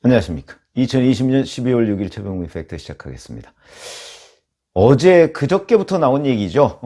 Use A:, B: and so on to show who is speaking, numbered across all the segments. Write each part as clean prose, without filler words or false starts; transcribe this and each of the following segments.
A: 안녕하십니까. 2020년 12월 6일 최병민 팩트 시작하겠습니다. 어제 그저께부터 나온 얘기죠.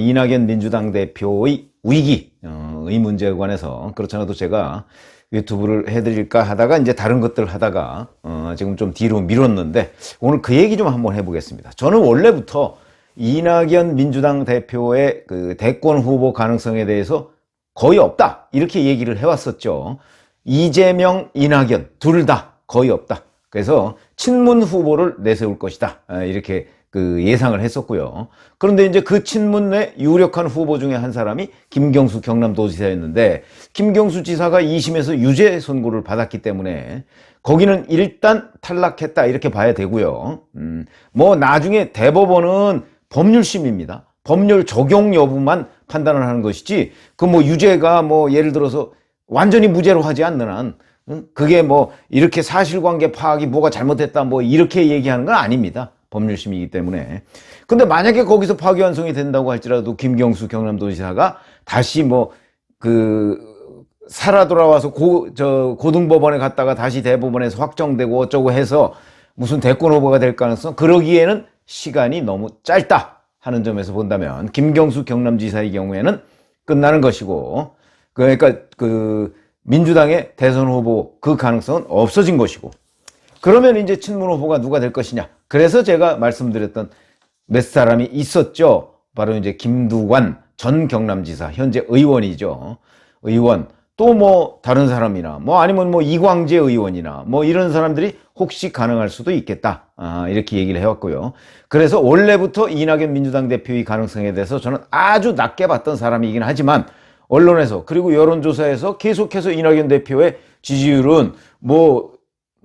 A: 이낙연 민주당 대표의 위기, 의 문제에 관해서. 그렇지 않아도 제가 유튜브를 해드릴까 하다가 이제 다른 것들 하다가 지금 좀 뒤로 미뤘는데 오늘 그 얘기 좀 한번 해보겠습니다. 저는 원래부터 이낙연 민주당 대표의 그 대권 후보 가능성에 대해서 거의 없다 이렇게 얘기를 해왔었죠. 이재명, 이낙연 둘 다 거의 없다. 그래서 친문 후보를 내세울 것이다. 이렇게 그 예상을 했었고요. 그런데 이제 그 친문의 유력한 후보 중에 한 사람이 김경수 경남도지사였는데 김경수 지사가 2심에서 유죄 선고를 받았기 때문에 거기는 일단 탈락했다 이렇게 봐야 되고요. 뭐 나중에 대법원은 법률심입니다. 법률 적용 여부만 판단을 하는 것이지 그 뭐 유죄가 뭐 예를 들어서 완전히 무죄로 하지 않는 한 그게 뭐 이렇게 사실관계 파악이 뭐가 잘못됐다 뭐 이렇게 얘기하는 건 아닙니다. 법률심이기 때문에. 근데 만약에 거기서 파기환송이 된다고 할지라도 김경수 경남도지사가 다시 뭐 살아 돌아와서 고등법원에 갔다가 다시 대법원에서 확정되고 어쩌고 해서 무슨 대권 후보가 될 가능성, 그러기에는 시간이 너무 짧다 하는 점에서 본다면 김경수 경남지사의 경우에는 끝나는 것이고, 그러니까 민주당의 대선 후보 그 가능성은 없어진 것이고, 그러면 이제 친문 후보가 누가 될 것이냐. 그래서 제가 말씀드렸던 몇 사람이 있었죠. 바로 이제 김두관 전 경남지사, 현재 의원이죠. 의원. 또 뭐 다른 사람이나 뭐 아니면 뭐 이광재 의원이나 뭐 이런 사람들이 혹시 가능할 수도 있겠다. 이렇게 얘기를 해왔고요. 그래서 원래부터 이낙연 민주당 대표의 가능성에 대해서 저는 아주 낮게 봤던 사람이긴 하지만 언론에서 그리고 여론조사에서 계속해서 이낙연 대표의 지지율은 뭐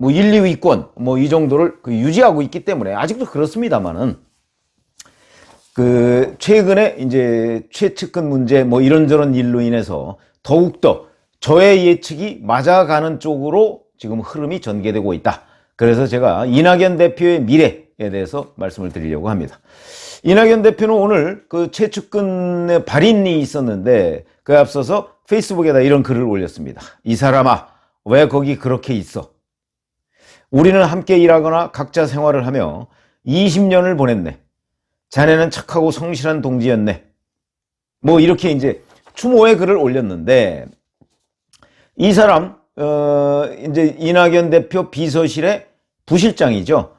A: 1, 2위권 뭐 이 정도를 유지하고 있기 때문에 아직도 그렇습니다만은 최근에 이제 최측근 문제 뭐 이런저런 일로 인해서 더욱더 저의 예측이 맞아가는 쪽으로 지금 흐름이 전개되고 있다. 그래서 제가 이낙연 대표의 미래에 대해서 말씀을 드리려고 합니다. 이낙연 대표는 오늘 그 최측근의 발인이 있었는데 그에 앞서서 페이스북에다 이런 글을 올렸습니다. 이 사람아, 왜 거기 그렇게 있어? 우리는 함께 일하거나 각자 생활을 하며 20년을 보냈네. 자네는 착하고 성실한 동지였네. 뭐 이렇게 이제 추모의 글을 올렸는데 이 사람 이제 이낙연 대표 비서실의 부실장이죠.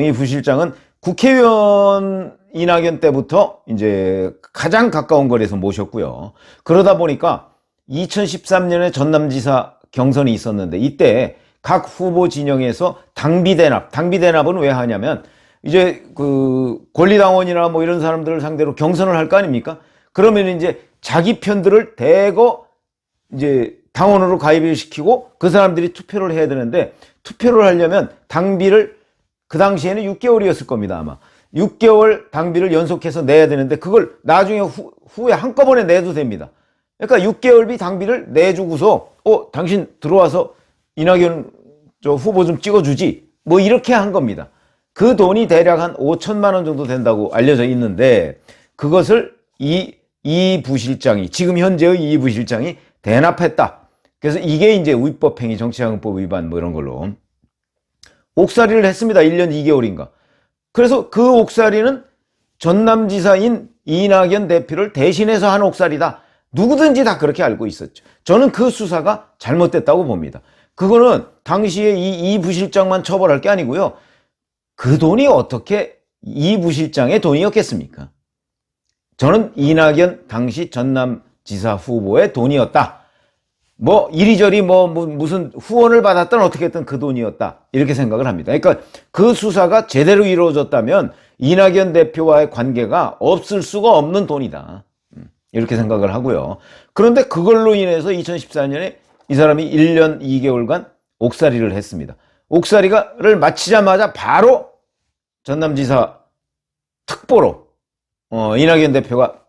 A: 이 부실장은 국회의원 이낙연 때부터 이제 가장 가까운 거리에서 모셨고요. 그러다 보니까 2013년에 전남지사 경선이 있었는데 이때 각 후보 진영에서 당비대납은 왜 하냐면 이제 권리당원이나 뭐 이런 사람들을 상대로 경선을 할 거 아닙니까? 그러면 이제 자기 편들을 대거 이제 당원으로 가입을 시키고 그 사람들이 투표를 해야 되는데 투표를 하려면 당비를 그 당시에는 6개월이었을 겁니다, 아마. 6개월 당비를 연속해서 내야 되는데 그걸 나중에 후에 한꺼번에 내도 됩니다. 그러니까 6개월비 당비를 내주고서 당신 들어와서 이낙연 후보 좀 찍어주지 뭐 이렇게 한 겁니다. 그 돈이 대략 한 5천만 원 정도 된다고 알려져 있는데 그것을 이 부실장이 지금 현재의 이 부실장이 대납했다. 그래서 이게 이제 위법행위 정치자금법 위반 뭐 이런 걸로 옥살이를 했습니다. 1년 2개월인가. 그래서 그 옥살이는 전남지사인 이낙연 대표를 대신해서 한 옥살이다. 누구든지 다 그렇게 알고 있었죠. 저는 그 수사가 잘못됐다고 봅니다. 그거는 당시에 이 부실장만 처벌할 게 아니고요. 그 돈이 어떻게 이 부실장의 돈이었겠습니까? 저는 이낙연 당시 전남지사 후보의 돈이었다. 뭐 이리저리 뭐 무슨 후원을 받았든 어떻게 했든 그 돈이었다. 이렇게 생각을 합니다. 그러니까 그 수사가 제대로 이루어졌다면 이낙연 대표와의 관계가 없을 수가 없는 돈이다. 이렇게 생각을 하고요. 그런데 그걸로 인해서 2014년에 이 사람이 1년 2개월간 옥살이를 했습니다. 옥살이를 마치자마자 바로 전남지사 특보로 이낙연 대표가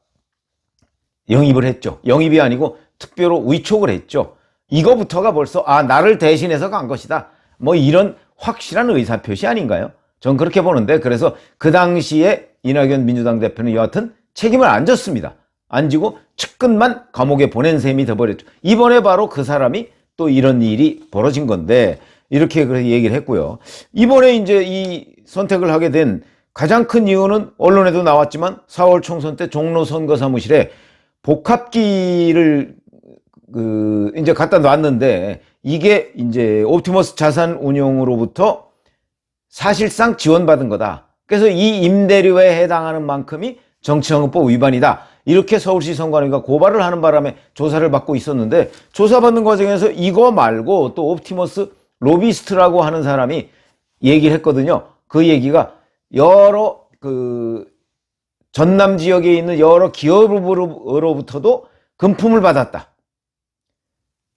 A: 영입을 했죠. 영입이 아니고 특별로 위촉을 했죠. 이거부터가 벌써 나를 대신해서 간 것이다. 뭐 이런 확실한 의사표시 아닌가요? 전 그렇게 보는데 그래서 그 당시에 이낙연 민주당 대표는 여하튼 책임을 안 졌습니다. 안 지고 측근만 감옥에 보낸 셈이 돼버렸죠. 이번에 바로 그 사람이 또 이런 일이 벌어진 건데 이렇게 그렇게 얘기를 했고요. 이번에 이제 이 선택을 하게 된 가장 큰 이유는 언론에도 나왔지만 4월 총선 때 종로 선거 사무실에 복합기를 이제 갖다 놨는데 이게 이제 옵티머스 자산운용으로부터 사실상 지원받은 거다. 그래서 이 임대료에 해당하는 만큼이 정치자금법 위반이다. 이렇게 서울시 선관위가 고발을 하는 바람에 조사를 받고 있었는데 조사받는 과정에서 이거 말고 또 옵티머스 로비스트라고 하는 사람이 얘기를 했거든요. 그 얘기가 여러 전남 지역에 있는 여러 기업으로부터도 금품을 받았다.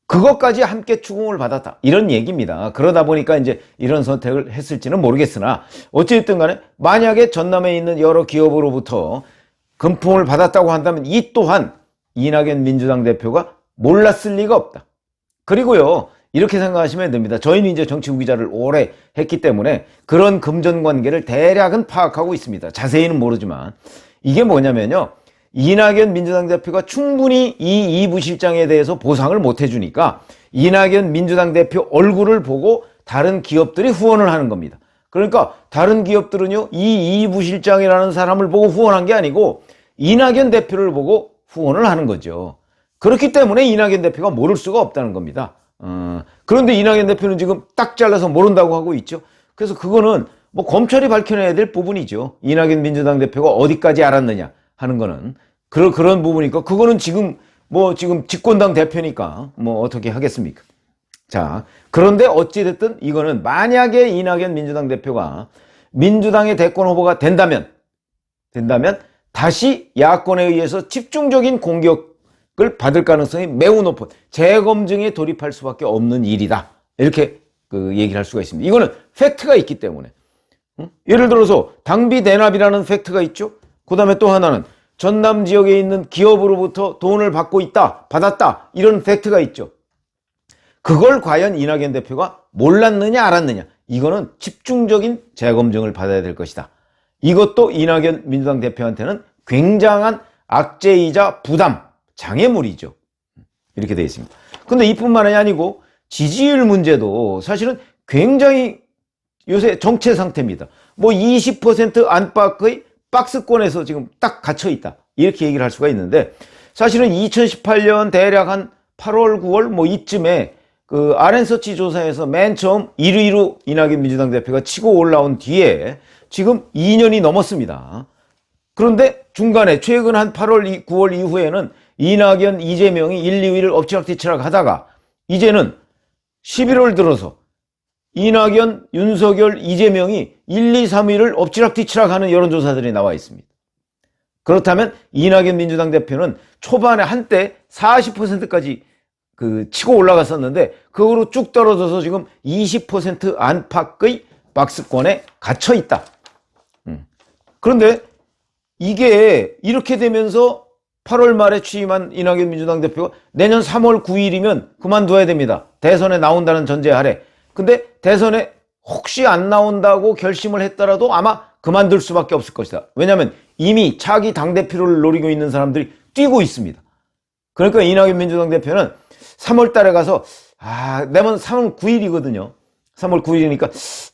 A: 그것까지 함께 추궁을 받았다. 이런 얘기입니다. 그러다 보니까 이제 이런 선택을 했을지는 모르겠으나 어쨌든 간에 만약에 전남에 있는 여러 기업으로부터 금품을 받았다고 한다면 이 또한 이낙연 민주당 대표가 몰랐을 리가 없다. 그리고요, 이렇게 생각하시면 됩니다. 저희는 이제 정치 후기자를 오래 했기 때문에 그런 금전 관계를 대략은 파악하고 있습니다. 자세히는 모르지만 이게 뭐냐면요, 이낙연 민주당 대표가 충분히 이 부실장에 대해서 보상을 못 해주니까 이낙연 민주당 대표 얼굴을 보고 다른 기업들이 후원을 하는 겁니다. 그러니까 다른 기업들은요, 이 부실장이라는 사람을 보고 후원한 게 아니고 이낙연 대표를 보고 후원을 하는 거죠. 그렇기 때문에 이낙연 대표가 모를 수가 없다는 겁니다. 그런데 이낙연 대표는 지금 딱 잘라서 모른다고 하고 있죠. 그래서 그거는 뭐 검찰이 밝혀내야 될 부분이죠. 이낙연 민주당 대표가 어디까지 알았느냐 하는 거는 그런 부분이니까 그거는 지금 집권당 대표니까 뭐 어떻게 하겠습니까? 자, 그런데 어찌됐든 이거는 만약에 이낙연 민주당 대표가 민주당의 대권 후보가 된다면 다시 야권에 의해서 집중적인 공격을 받을 가능성이 매우 높은 재검증에 돌입할 수밖에 없는 일이다. 이렇게 얘기를 할 수가 있습니다. 이거는 팩트가 있기 때문에. 예를 들어서 당비 대납이라는 팩트가 있죠. 그 다음에 또 하나는 전남 지역에 있는 기업으로부터 돈을 받았다. 이런 팩트가 있죠. 그걸 과연 이낙연 대표가 몰랐느냐 알았느냐, 이거는 집중적인 재검증을 받아야 될 것이다. 이것도 이낙연 민주당 대표한테는 굉장한 악재이자 부담, 장애물이죠. 이렇게 되어 있습니다. 근데 이뿐만이 아니고 지지율 문제도 사실은 굉장히 요새 정체 상태입니다. 뭐 20% 안팎의 박스권에서 지금 딱 갇혀 있다. 이렇게 얘기를 할 수가 있는데 사실은 2018년 대략 한 8월, 9월 뭐 이쯤에 그 RN서치 조사에서 맨 처음 1위로 이낙연 민주당 대표가 치고 올라온 뒤에 지금 2년이 넘었습니다. 그런데 중간에 최근 한 8월, 9월 이후에는 이낙연, 이재명이 1, 2위를 엎치락뒤치락 하다가 이제는 11월 들어서 이낙연, 윤석열, 이재명이 1, 2, 3위를 엎치락뒤치락 하는 여론조사들이 나와 있습니다. 그렇다면 이낙연 민주당 대표는 초반에 한때 40%까지 치고 올라갔었는데 그거로 쭉 떨어져서 지금 20% 안팎의 박스권에 갇혀 있다. 그런데 이게 이렇게 되면서 8월 말에 취임한 이낙연 민주당 대표가 내년 3월 9일이면 그만둬야 됩니다. 대선에 나온다는 전제 아래. 근데 대선에 혹시 안 나온다고 결심을 했더라도 아마 그만둘 수밖에 없을 것이다. 왜냐하면 이미 차기 당대표를 노리고 있는 사람들이 뛰고 있습니다. 그러니까 이낙연 민주당 대표는 3월 달에 가서 내년 3월 9일이거든요. 3월 9일이니까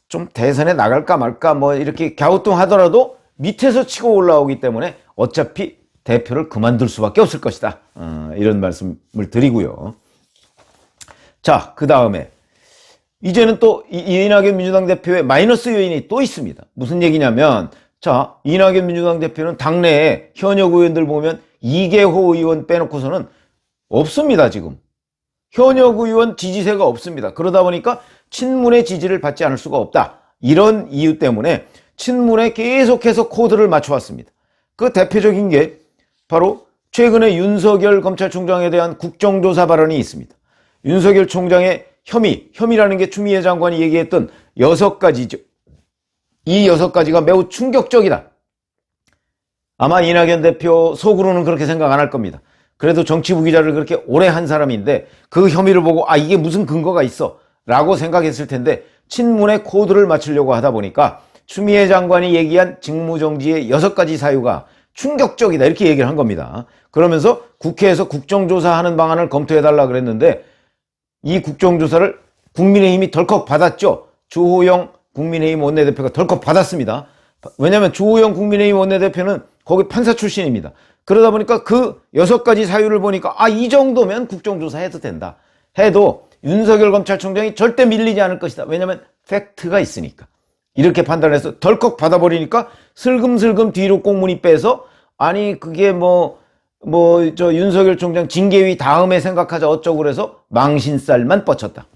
A: 좀 대선에 나갈까 말까 뭐 이렇게 갸우뚱하더라도 밑에서 치고 올라오기 때문에 어차피 대표를 그만둘 수밖에 없을 것이다. 이런 말씀을 드리고요. 자, 그 다음에 이제는 또 이낙연 민주당 대표의 마이너스 요인이 또 있습니다. 무슨 얘기냐면, 자, 이낙연 민주당 대표는 당내에 현역 의원들 보면 이계호 의원 빼놓고서는 없습니다, 지금. 현역 의원 지지세가 없습니다. 그러다 보니까 친문의 지지를 받지 않을 수가 없다. 이런 이유 때문에 친문에 계속해서 코드를 맞춰왔습니다. 그 대표적인 게 바로 최근에 윤석열 검찰총장에 대한 국정조사 발언이 있습니다. 윤석열 총장의 혐의라는 게 추미애 장관이 얘기했던 6가지죠. 이 6가지가 매우 충격적이다. 아마 이낙연 대표 속으로는 그렇게 생각 안 할 겁니다. 그래도 정치부 기자를 그렇게 오래 한 사람인데 그 혐의를 보고 이게 무슨 근거가 있어 라고 생각했을 텐데 친문의 코드를 맞추려고 하다 보니까 추미애 장관이 얘기한 직무정지의 6가지 사유가 충격적이다 이렇게 얘기를 한 겁니다. 그러면서 국회에서 국정조사하는 방안을 검토해달라 그랬는데 이 국정조사를 국민의힘이 덜컥 받았죠. 주호영 국민의힘 원내대표가 덜컥 받았습니다. 왜냐하면 주호영 국민의힘 원내대표는 거기 판사 출신입니다. 그러다 보니까 그 6가지 사유를 보니까 이 정도면 국정조사 해도 된다. 해도 윤석열 검찰총장이 절대 밀리지 않을 것이다. 왜냐하면 팩트가 있으니까. 이렇게 판단해서 덜컥 받아버리니까 슬금슬금 뒤로 꽁무니 빼서 아니 그게 윤석열 총장 징계위 다음에 생각하자 어쩌고 그래서 망신살만 뻗쳤다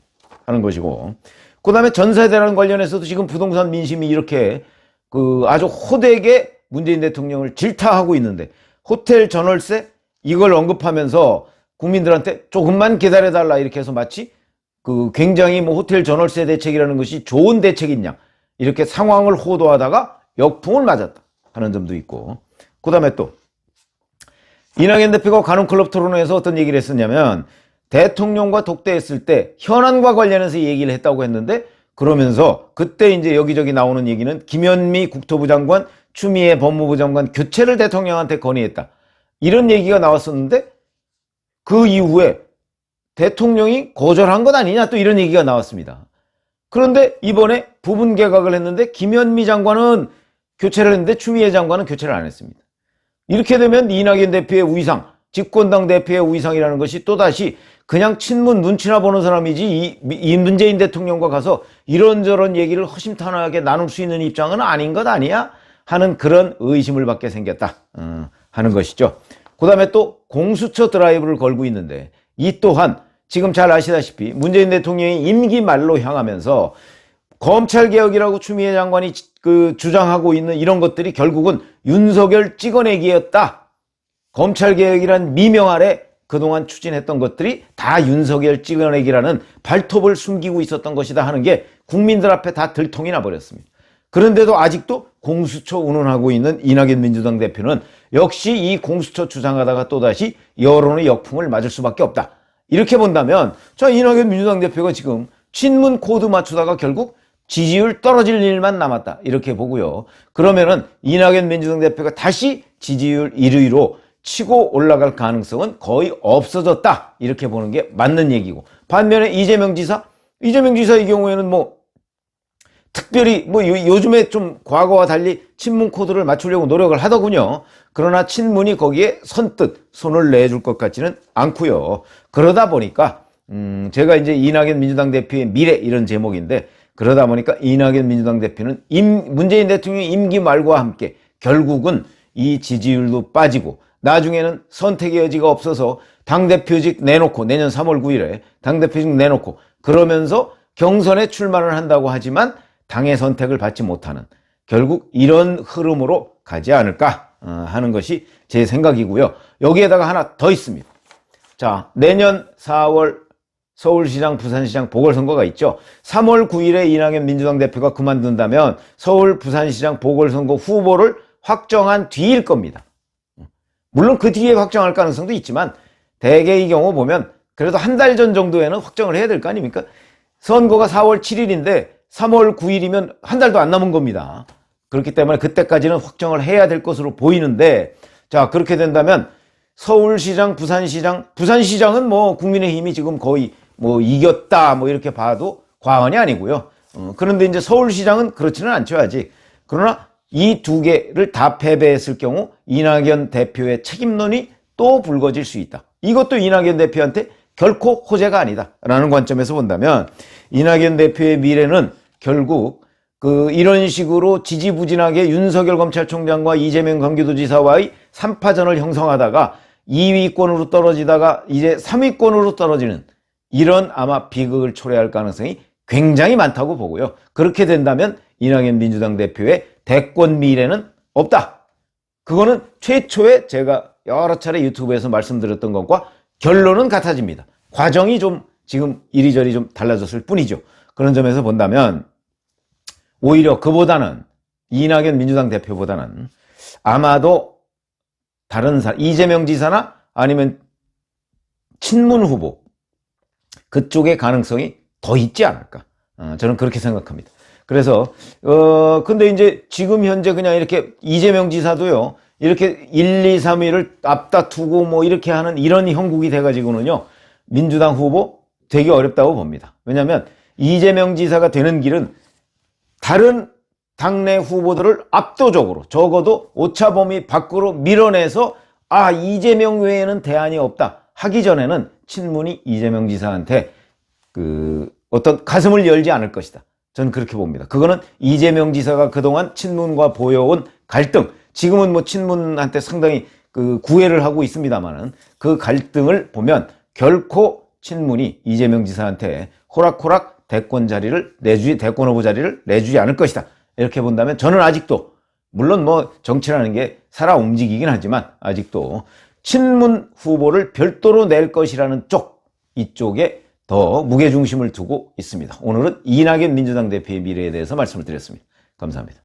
A: 하는 것이고, 그 다음에 전세대란 관련해서도 지금 부동산 민심이 이렇게 아주 호되게 문재인 대통령을 질타하고 있는데, 호텔 전월세 이걸 언급하면서 국민들한테 조금만 기다려달라 이렇게 해서 마치 굉장히 호텔 전월세 대책이라는 것이 좋은 대책인 양 이렇게 상황을 호도하다가 역풍을 맞았다 하는 점도 있고, 그 다음에 또 이낙연 대표가 관훈클럽 토론회에서 어떤 얘기를 했었냐면, 대통령과 독대했을 때 현안과 관련해서 얘기를 했다고 했는데, 그러면서 그때 이제 여기저기 나오는 얘기는 김현미 국토부 장관, 추미애 법무부 장관 교체를 대통령한테 건의했다 이런 얘기가 나왔었는데, 그 이후에 대통령이 거절한 것 아니냐 또 이런 얘기가 나왔습니다. 그런데 이번에 부분 개각을 했는데 김현미 장관은 교체를 했는데 추미애 장관은 교체를 안 했습니다. 이렇게 되면 이낙연 대표의 위상, 집권당 대표의 위상이라는 것이 또다시 그냥 친문 눈치나 보는 사람이지 이 문재인 대통령과 가서 이런저런 얘기를 허심탄회하게 나눌 수 있는 입장은 아닌 것 아니야? 하는 그런 의심을 받게 생겼다 하는 것이죠. 그 다음에 또 공수처 드라이브를 걸고 있는데, 이 또한 지금 잘 아시다시피 문재인 대통령이 임기 말로 향하면서 검찰개혁이라고 추미애 장관이 주장하고 있는 이런 것들이 결국은 윤석열 찍어내기였다. 검찰개혁이란 미명 아래 그동안 추진했던 것들이 다 윤석열 찍어내기라는 발톱을 숨기고 있었던 것이다 하는 게 국민들 앞에 다 들통이 나버렸습니다. 그런데도 아직도 공수처 운운하고 있는 이낙연 민주당 대표는 역시 이 공수처 주장하다가 또다시 여론의 역풍을 맞을 수밖에 없다. 이렇게 본다면 이낙연 민주당 대표가 지금 친문 코드 맞추다가 결국 지지율 떨어질 일만 남았다 이렇게 보고요. 그러면은 이낙연 민주당 대표가 다시 지지율 1위로 치고 올라갈 가능성은 거의 없어졌다 이렇게 보는 게 맞는 얘기고, 반면에 이재명 지사의 경우에는 특별히 요즘에 좀 과거와 달리 친문 코드를 맞추려고 노력을 하더군요. 그러나 친문이 거기에 선뜻 손을 내줄 것 같지는 않고요. 그러다 보니까 제가 이제 이낙연 민주당 대표의 미래 이런 제목인데, 그러다 보니까 이낙연 민주당 대표는 문재인 대통령 임기 말과 함께 결국은 이 지지율도 빠지고 나중에는 선택의 여지가 없어서 당대표직 내놓고 내년 3월 9일에 당대표직 내놓고 그러면서 경선에 출마를 한다고 하지만 당의 선택을 받지 못하는, 결국 이런 흐름으로 가지 않을까 하는 것이 제 생각이고요. 여기에다가 하나 더 있습니다. 자, 내년 4월 서울시장, 부산시장 보궐선거가 있죠. 3월 9일에 이낙연 민주당 대표가 그만둔다면 서울, 부산시장 보궐선거 후보를 확정한 뒤일 겁니다. 물론 그 뒤에 확정할 가능성도 있지만 대개의 경우 보면 그래도 한 달 전 정도에는 확정을 해야 될 거 아닙니까? 선거가 4월 7일인데 3월 9일이면 한 달도 안 남은 겁니다. 그렇기 때문에 그때까지는 확정을 해야 될 것으로 보이는데, 자, 그렇게 된다면 서울시장, 부산시장은 국민의힘이 지금 거의 이겼다 이렇게 봐도 과언이 아니고요. 그런데 이제 서울시장은 그렇지는 않죠, 아직. 그러나 이 두 개를 다 패배했을 경우 이낙연 대표의 책임론이 또 불거질 수 있다. 이것도 이낙연 대표한테 결코 호재가 아니다라는 관점에서 본다면 이낙연 대표의 미래는 결국 이런 식으로 지지부진하게 윤석열 검찰총장과 이재명 경기도지사와의 3파전을 형성하다가 2위권으로 떨어지다가 이제 3위권으로 떨어지는 이런 아마 비극을 초래할 가능성이 굉장히 많다고 보고요. 그렇게 된다면 이낙연 민주당 대표의 대권 미래는 없다. 그거는 최초에 제가 여러 차례 유튜브에서 말씀드렸던 것과 결론은 같아집니다. 과정이 좀 지금 이리저리 좀 달라졌을 뿐이죠. 그런 점에서 본다면 오히려 그보다는 이낙연 민주당 대표보다는 아마도 다른 사람, 이재명 지사나 아니면 친문 후보 그쪽의 가능성이 더 있지 않을까. 저는 그렇게 생각합니다. 그래서 근데 이제 지금 현재 그냥 이렇게 이재명 지사도요, 이렇게 1, 2, 3위를 앞다투고 이렇게 하는 이런 형국이 돼가지고는요, 민주당 후보 되게 어렵다고 봅니다. 왜냐하면 이재명 지사가 되는 길은 다른 당내 후보들을 압도적으로 적어도 오차 범위 밖으로 밀어내서 이재명 외에는 대안이 없다 하기 전에는 친문이 이재명 지사한테 어떤 가슴을 열지 않을 것이다. 저는 그렇게 봅니다. 그거는 이재명 지사가 그동안 친문과 보여온 갈등, 지금은 뭐 친문한테 상당히 구애를 하고 있습니다만은 그 갈등을 보면 결코 친문이 이재명 지사한테 호락호락 대권 후보 자리를 내주지 않을 것이다. 이렇게 본다면 저는 아직도, 물론 뭐 정치라는 게 살아 움직이긴 하지만 아직도 친문 후보를 별도로 낼 것이라는 이쪽에 더 무게중심을 두고 있습니다. 오늘은 이낙연 민주당 대표의 미래에 대해서 말씀을 드렸습니다. 감사합니다.